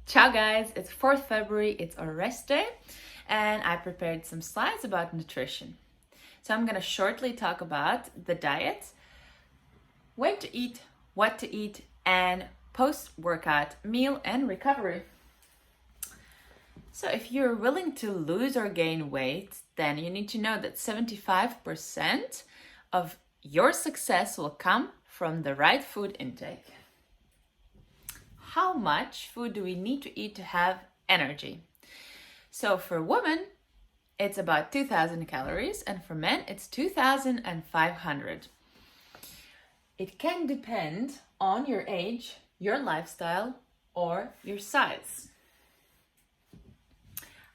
Ciao guys, it's 4th February, it's our rest day, and I prepared some slides about nutrition. So I'm going to shortly talk about the diet, when to eat, what to eat, and post-workout meal and recovery. So if you're willing to lose or gain weight, then you need to know that 75% of your success will come from the right food intake. How much food do we need to eat to have energy? So for women, it's about 2,000 calories, and for men, it's 2,500. It can depend on your age, your lifestyle, or your size.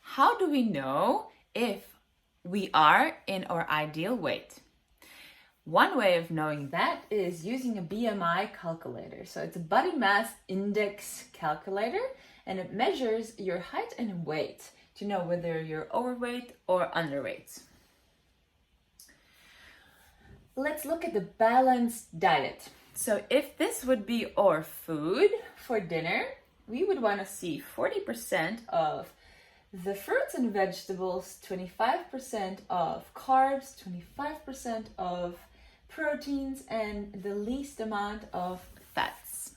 How do we know if we are in our ideal weight? One way of knowing that is using a BMI calculator. So it's a body mass index calculator, and it measures your height and weight to know whether you're overweight or underweight. Let's look at the balanced diet. So if this would be our food for dinner, we would want to see 40% of the fruits and vegetables, 25% of carbs, 25% of proteins, and the least amount of fats.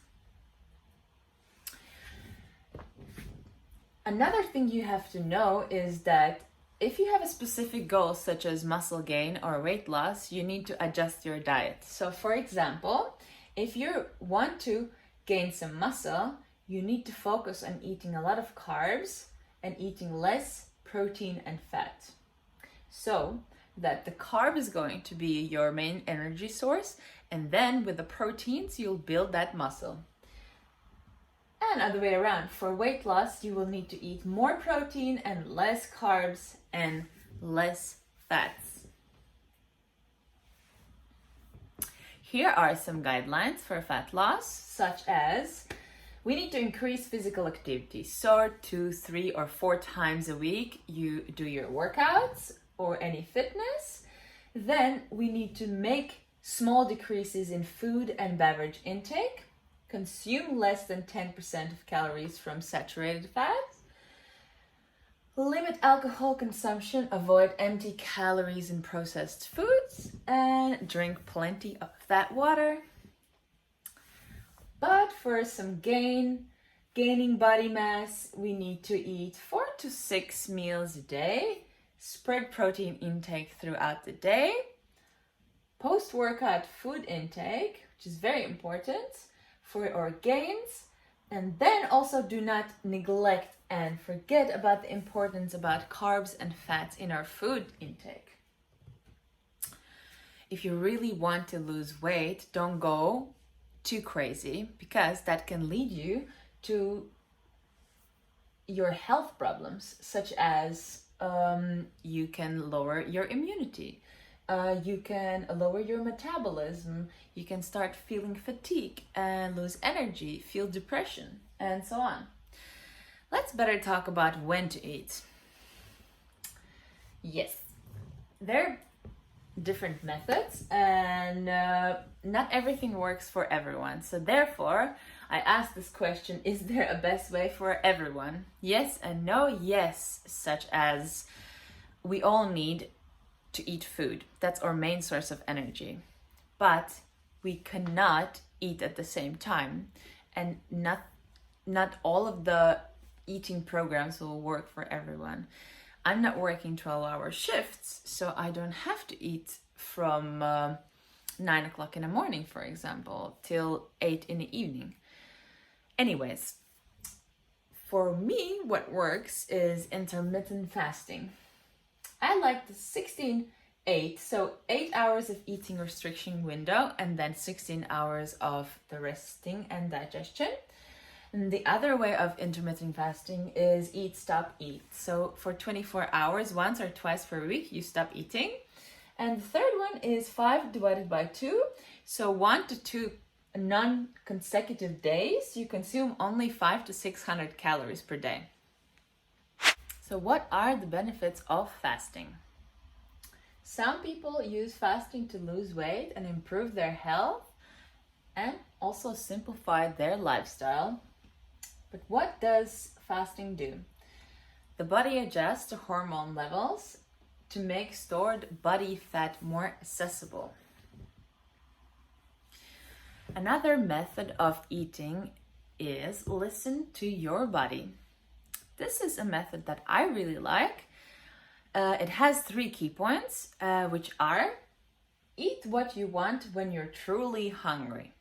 Another thing you have to know is that if you have a specific goal such as muscle gain or weight loss, you need to adjust your diet. So for example, if you want to gain some muscle, you need to focus on eating a lot of carbs and eating less protein and fat. So that the carb is going to be your main energy source, and then with the proteins, you'll build that muscle. And other way around, for weight loss, you will need to eat more protein and less carbs and less fats. Here are some guidelines for fat loss, such as we need to increase physical activity. So 2, 3, or 4 times a week you do your workouts or any fitness. Then we need to make small decreases in food and beverage intake, consume less than 10% of calories from saturated fats, limit alcohol consumption, avoid empty calories in processed foods, and drink plenty of that water. But for some gaining body mass, we need to eat 4 to 6 meals a day, spread protein intake throughout the day, post-workout food intake, which is very important for our gains, and then also do not neglect and forget about the importance about carbs and fats in our food intake. If you really want to lose weight, don't go too crazy, because that can lead you to your health problems, such as you can lower your immunity, you can lower your metabolism, you can start feeling fatigue and lose energy, feel depression, and so on. Let's better talk about when to eat. Yes, there are different methods, and not everything works for everyone. So therefore, I asked this question, is there a best way for everyone? Yes and no. Yes, such as we all need to eat food. That's our main source of energy. But we cannot eat at the same time, and not all of the eating programs will work for everyone. I'm not working 12-hour shifts, so I don't have to eat from 9 o'clock in the morning, for example, till 8 in the evening. Anyways, for me, what works is intermittent fasting. I like the 16-8, so 8 hours of eating restriction window and then 16 hours of the resting and digestion. And the other way of intermittent fasting is eat, stop, eat. So for 24 hours, once or twice per week, you stop eating. And the third one is 5 divided by 2. So 1 to 2 non-consecutive days, you consume only 500 to 600 calories per day. So what are the benefits of fasting? Some people use fasting to lose weight and improve their health and also simplify their lifestyle. But what does fasting do? The body adjusts the hormone levels to make stored body fat more accessible. Another method of eating is listen to your body. This is a method that I really like. It has 3 key points, which are: eat what you want when you're truly hungry,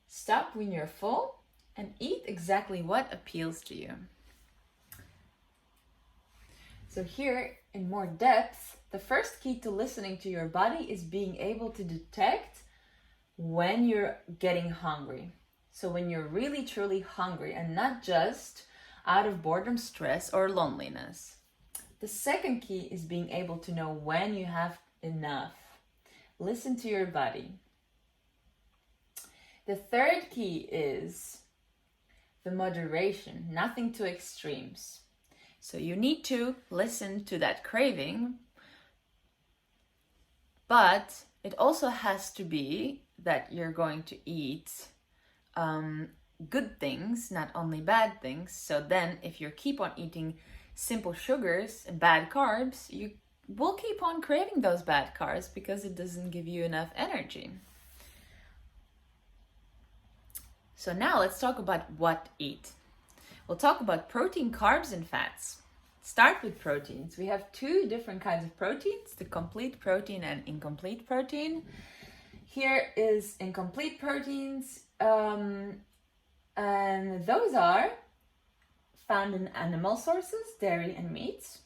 stop when you're full, and eat exactly what appeals to you. So here, in more depth, the first key to listening to your body is being able to detect when you're getting hungry. So when you're really truly hungry and not just out of boredom, stress, or loneliness. The second key is being able to know when you have enough. Listen to your body. The third key is the moderation, nothing to extremes. So you need to listen to that craving, but it also has to be that you're going to eat good things, not only bad things. So then if you keep on eating simple sugars and bad carbs, you will keep on craving those bad carbs because it doesn't give you enough energy. So now let's talk about what to eat. We'll talk about protein, carbs, and fats. Start with proteins. We have 2 different kinds of proteins, the complete protein and incomplete protein. Here is incomplete proteins, and those are found in animal sources, dairy and meats,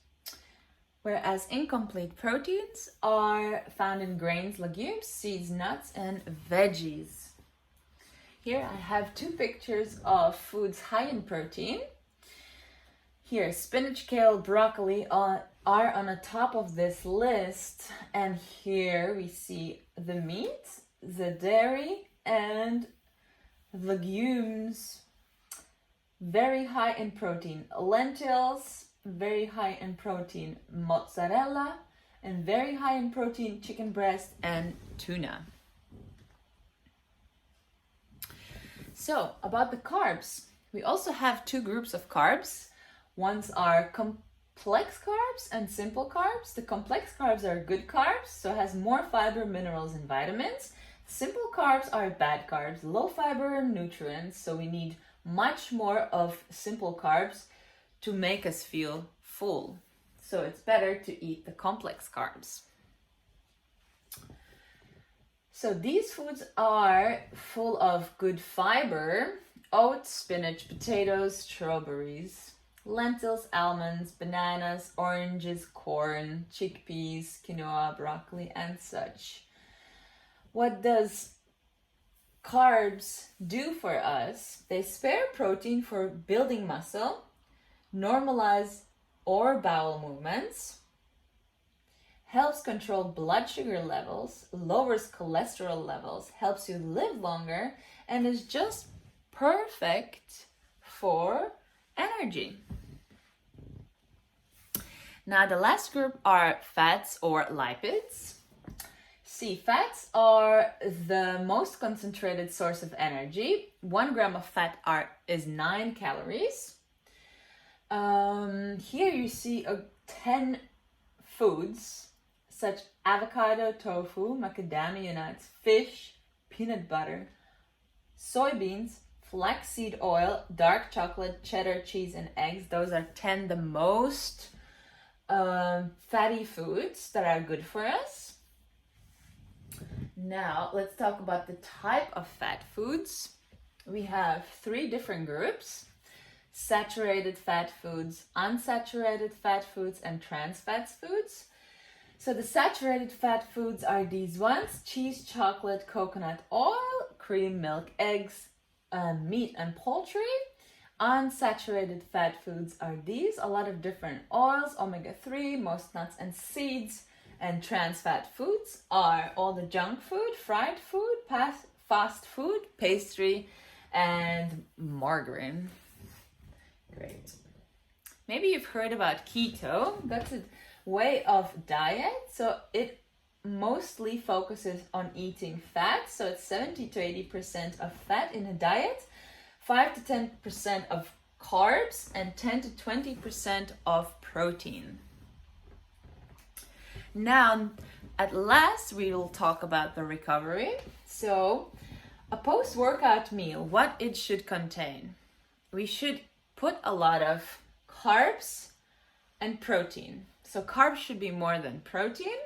whereas incomplete proteins are found in grains, legumes, seeds, nuts, and veggies. Here I have 2 pictures of foods high in protein. Here, spinach, kale, broccoli are on the top of this list, and here we see the meat, the dairy, and legumes, very high in protein. Lentils, very high in protein. Mozzarella, and very high in protein, chicken breast and tuna. So, about the carbs, we also have 2 groups of carbs. Ones are complex carbs and simple carbs. The complex carbs are good carbs, so it has more fiber, minerals, and vitamins. Simple carbs are bad carbs, low fiber and nutrients, so we need much more of simple carbs to make us feel full. So it's better to eat the complex carbs. So these foods are full of good fiber: oats, spinach, potatoes, strawberries, lentils, almonds, bananas, oranges, corn, chickpeas, quinoa, broccoli, and such. What does carbs do for us? They spare protein for building muscle, normalize or bowel movements, helps control blood sugar levels, lowers cholesterol levels, helps you live longer, and is just perfect for energy. Now the last group are fats or lipids. See, fats are the most concentrated source of energy. 1 gram of fat is 9 calories. Here you see 10 foods such avocado, tofu, macadamia nuts, fish, peanut butter, soybeans, flaxseed oil, dark chocolate, cheddar cheese, and eggs. Those are 10 the most fatty foods that are good for us. Now let's talk about the type of fat foods. We have 3 different groups: saturated fat foods, unsaturated fat foods, and trans fat foods. So the saturated fat foods are these ones: cheese, chocolate, coconut oil, cream, milk, eggs, meat, and poultry. Unsaturated fat foods are these: a lot of different oils, omega-3, most nuts and seeds. And trans fat foods are all the junk food, fried food, fast food, pastry, and margarine. Great. Maybe you've heard about keto. That's a way of diet. So it mostly focuses on eating fat. So it's 70 to 80% of fat in a diet, 5 to 10% of carbs and 10 to 20% of protein. Now, at last, we will talk about the recovery. So, a post-workout meal, what it should contain. We should put a lot of carbs and protein. So carbs should be more than protein,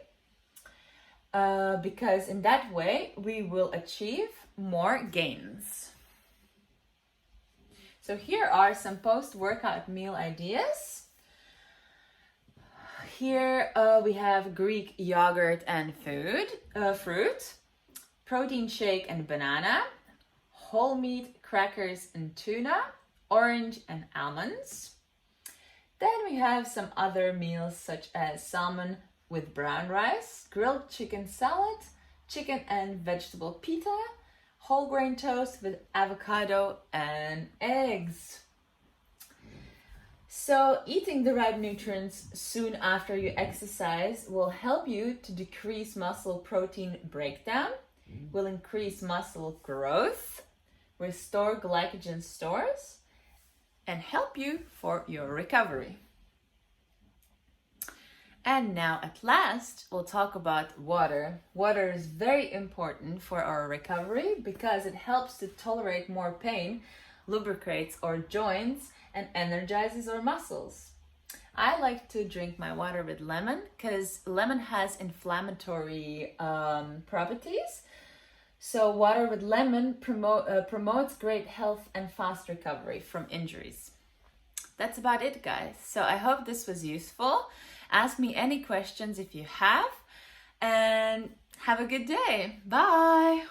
because in that way we will achieve more gains. So here are some post-workout meal ideas. Here we have Greek yogurt and fruit, protein shake and banana, whole meat, crackers and tuna, orange and almonds. Then we have some other meals such as salmon with brown rice, grilled chicken salad, chicken and vegetable pita, whole grain toast with avocado and eggs. So eating the right nutrients soon after you exercise will help you to decrease muscle protein breakdown, will increase muscle growth, restore glycogen stores, and help you for your recovery. And now at last, we'll talk about water. Water is very important for our recovery because it helps to tolerate more pain, lubricates our joints, and energizes our muscles. I like to drink my water with lemon because lemon has inflammatory properties. So water with lemon promotes great health and fast recovery from injuries. That's about it, guys. So I hope this was useful. Ask me any questions if you have, and have a good day. Bye.